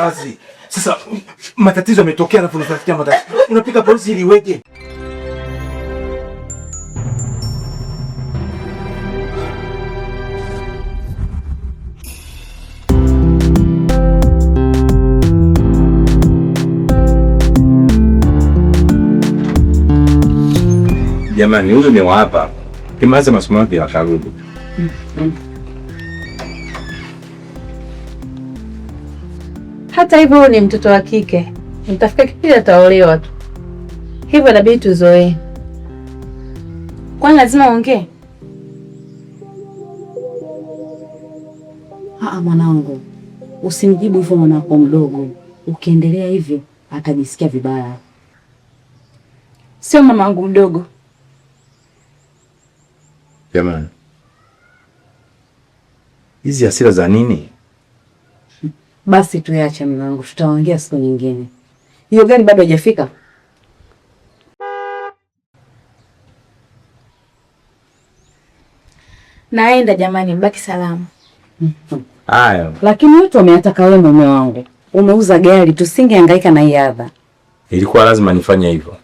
kazi. Sasa matatizo yametokea alafu unafikia matatizo. Unapiga polisi ili iweje? Jamani, huyu ni hapa. Kimaliza masomo yake ya karudi. Hata hivyo ni mtoto wa kike. Mtafika kipindi ataolewa tu. Hivyo inabidi tuzoee. Kwani lazima ongee? Mwanangu. Usimjibu hivyo mwanako mdogo. Ukiendelea hivyo atajisikia vibaya. Sio mamangu mdogo. Jamani, hizi hasira za nini? Basi tuache mwanangu, tutaongea siku nyingine. Hiyo gani bado haijafika? Naenda jamani, mbaki salama. Haya. Lakini wewe umeataka wewe mume wangu. Umeuza gari, tusingehangaika na hii adha. Ilikuwa lazima nifanye hivyo.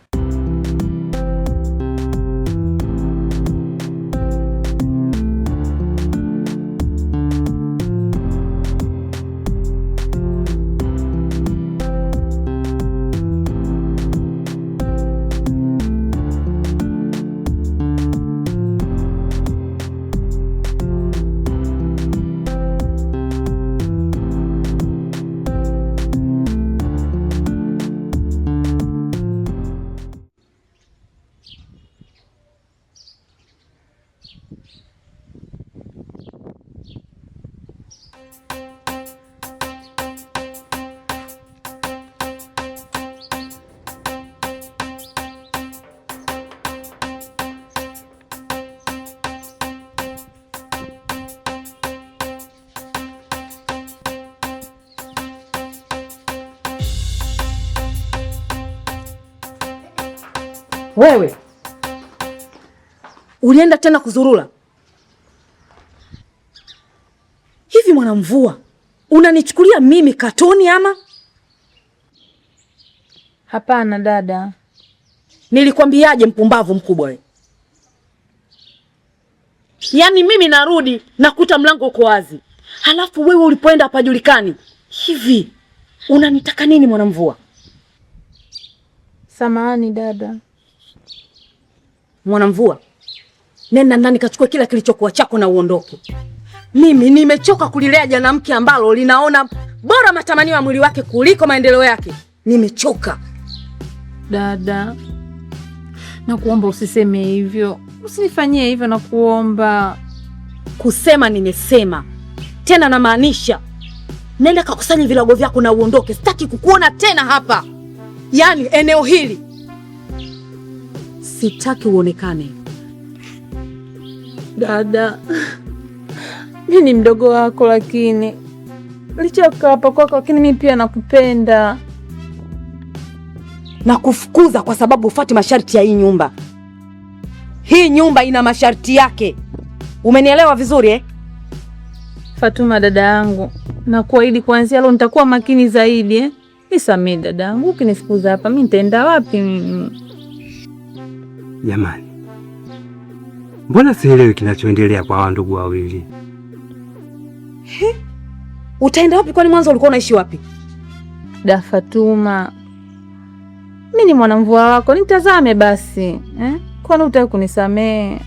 Wewe ulienda tena kuzurula hivi? Mwanamvua, unanichukulia mimi katoni ama? Hapana dada. Nilikwambiaje mpumbavu mkubwa wewe? Yaani mimi narudi nakuta mlango uko wazi. Halafu wewe ulipoenda hapajulikani. Hivi unanitaka nini Mwanamvua? Samahani dada. Mwanamvua, nenda ndani kachukue kila kilichokuwa chako na uondoke. Mimi nimechoka kulilea janamke ambalo linaona bora matamanio ya mwili wake kuliko maendeleo yake. Nimechoka. Dada, nakuomba usiseme hivyo. Usinifanyie hivyo nakuomba. Kusema nimesema. Tena namaanisha. Nenda kakusanye vilago vyako na uondoke. Sitaki kukuona tena hapa. Yaani eneo hili sitaki uonekane. Dada, mimi ni mdogo wako lakini licha ya kukaa hapa kwako lakini mimi pia nakupenda. Na kufukuza kwa sababu ufuati masharti ya hii nyumba. Hii nyumba ina masharti yake. Umenielewa vizuri eh? Fatuma dada yangu, na kuahidi kuanzia leo nitakuwa makini zaidi eh? Nisamehe dada yangu, ukinifukuza hapa mimi nitaenda wapi mimi? Jamani, mbona sielewi kinachoendelea kwa hao ndugu wawili? Utaenda wapi kwani mwanzo ulikuwa unaishi wapi? Da Fatuma, mimi ni Mwanamvua wako, nitazame basi eh? Kwani unataka kunisamehe?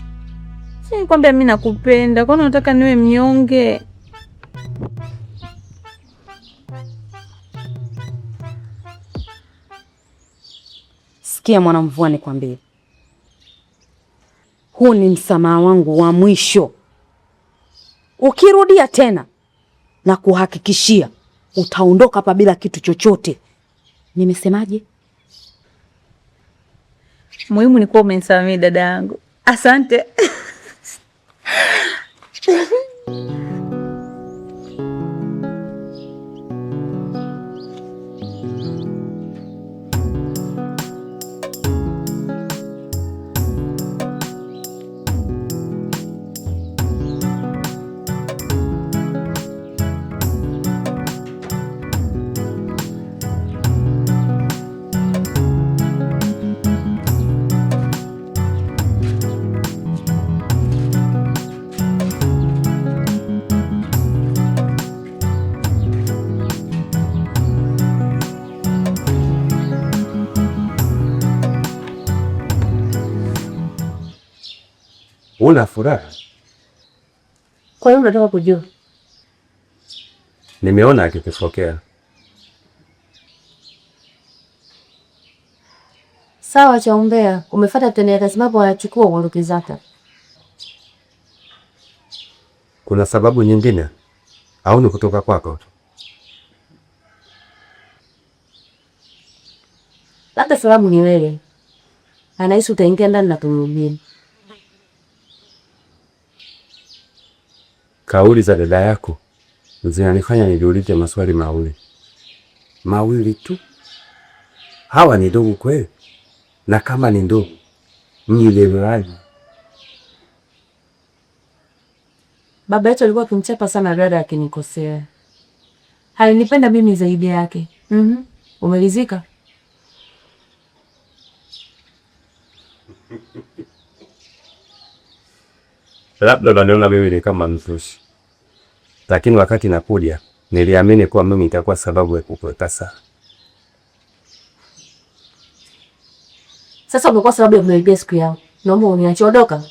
Si nikwambia mimi nakupenda, kwani unataka niwe mnyonge? Sikia Mwanamvua, nikwambie. Huu ni msamaha wangu wa mwisho. Ukirudia tena na kuhakikishia utaondoka hapa bila kitu chochote. Nimesemaje? Muhimu ni kuwa umenisamehe dada yangu. Asante. Una furaha? Kwa hiyo unataka kujua? Nimeona akikufokea. Sawa cha umbea, umefuata tena sababu wanachukua uondoke zake. Kuna sababu nyingine au ni kutoka kwako? Labda sababu ni wewe. Anahisi utaingia ndani na kumrubia. Kauli za dada yako zinanifanya nijiulize maswali mawili tu. Hawa ni ndugu kweli? Na kama ni ndugu, mnielewaje? Baba yetu alikuwa akimchapa sana dada akinikosea. Halinipenda mimi zaidi yake. Umelizika? Labda unaniona mimi ni kama mzushi, lakini wakati nakuja niliamini kuwa mimi itakuwa sababu ya kukuweka sawa. Sasa umekuwa sababu ya kuharibia siku yao. Naomba uniache ondoka.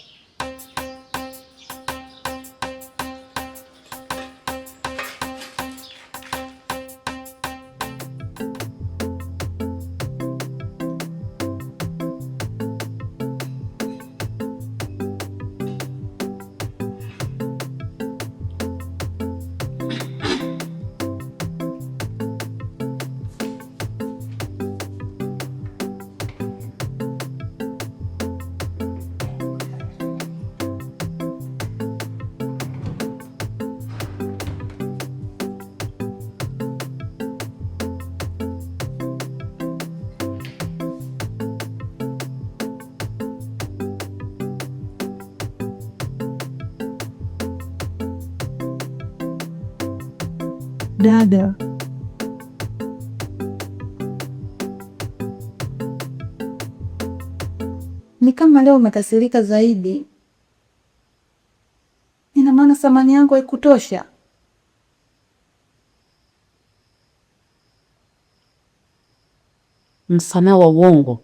Dada, ni kama leo umekasirika zaidi. Ina maana thamani yangu haikutosha? Msamaha wa uongo.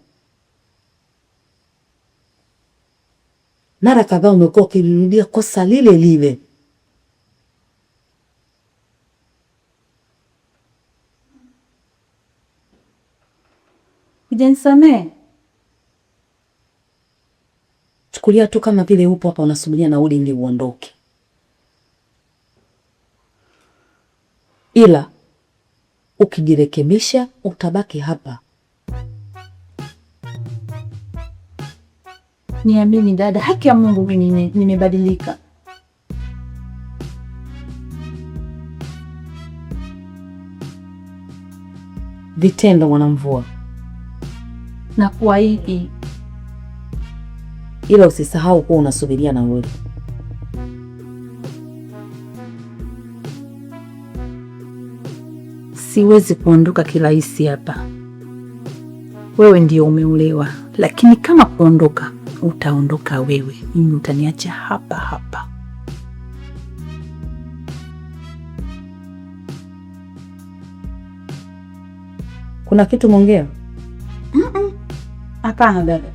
Mara kadhaa umekuwa ukirudia kosa lile lile. Hujanisamehe? Chukulia tu kama vile upo hapa unasubiria nauli ili uondoke. Ila ukijirekebisha utabaki hapa. Niamini dada, haki ya Mungu mimi nimebadilika. Vitendo Mwanamvua. Na kuahidi. Ila usisahau kuwa unasubiria nauli. Siwezi kuondoka kirahisi hapa. Wewe ndio umeolewa, lakini kama kuondoka, utaondoka wewe. Mimi utaniacha hapa hapa. Kuna kitu mwongea? Hapana dada.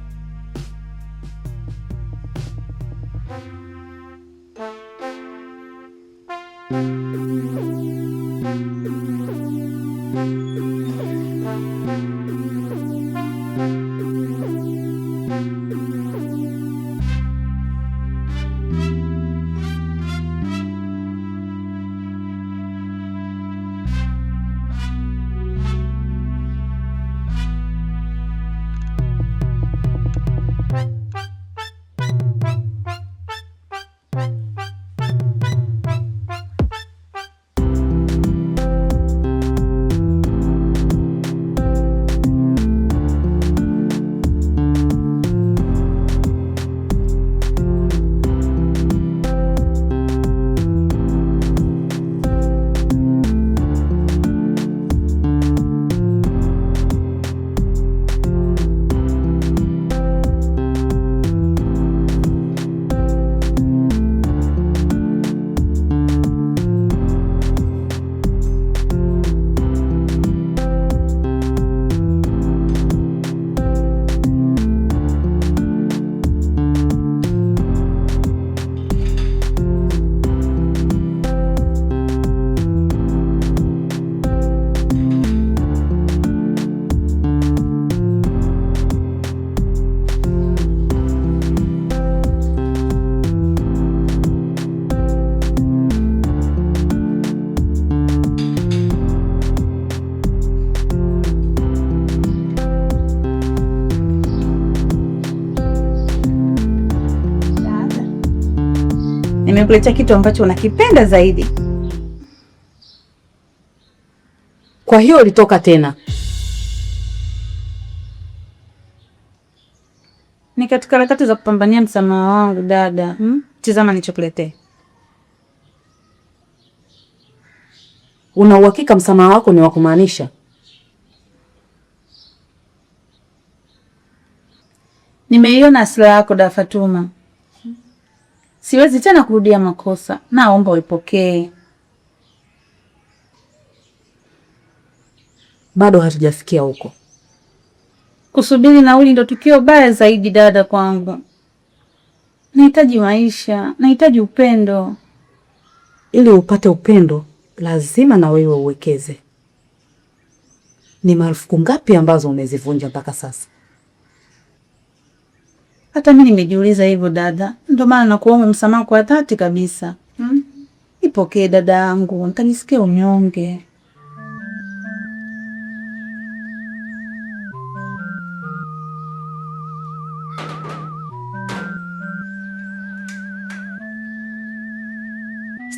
nimekuletea kitu ambacho unakipenda zaidi. Kwa hiyo ulitoka tena? Ni katika harakati za kupambania msamaha wangu dada. Tizama nilichokuletea. Una uhakika msamaha wako ni wa kumaanisha? Nimeiona asili yako da Fatuma. Siwezi tena kurudia makosa. Naomba uipokee. Bado hatujafikia huko. Kusubiri nauli ndo tukio baya zaidi dada kwangu. Nahitaji maisha, nahitaji upendo. Ili upate upendo, lazima na wewe uwekeze. Ni marufuku ngapi ambazo umezivunja mpaka sasa? Hata mimi nimejiuliza hivyo dada. Ndio maana nakuomba msamaha kwa dhati kabisa. Ipokee dada yangu, nitanisikia unyonge.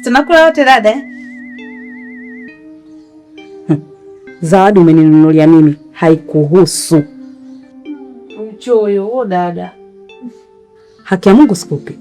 Tunakula yote dada. Zawadi umeninunulia mimi haikuhusu. Uchoyo huo dada. Haki ya Mungu sikupi.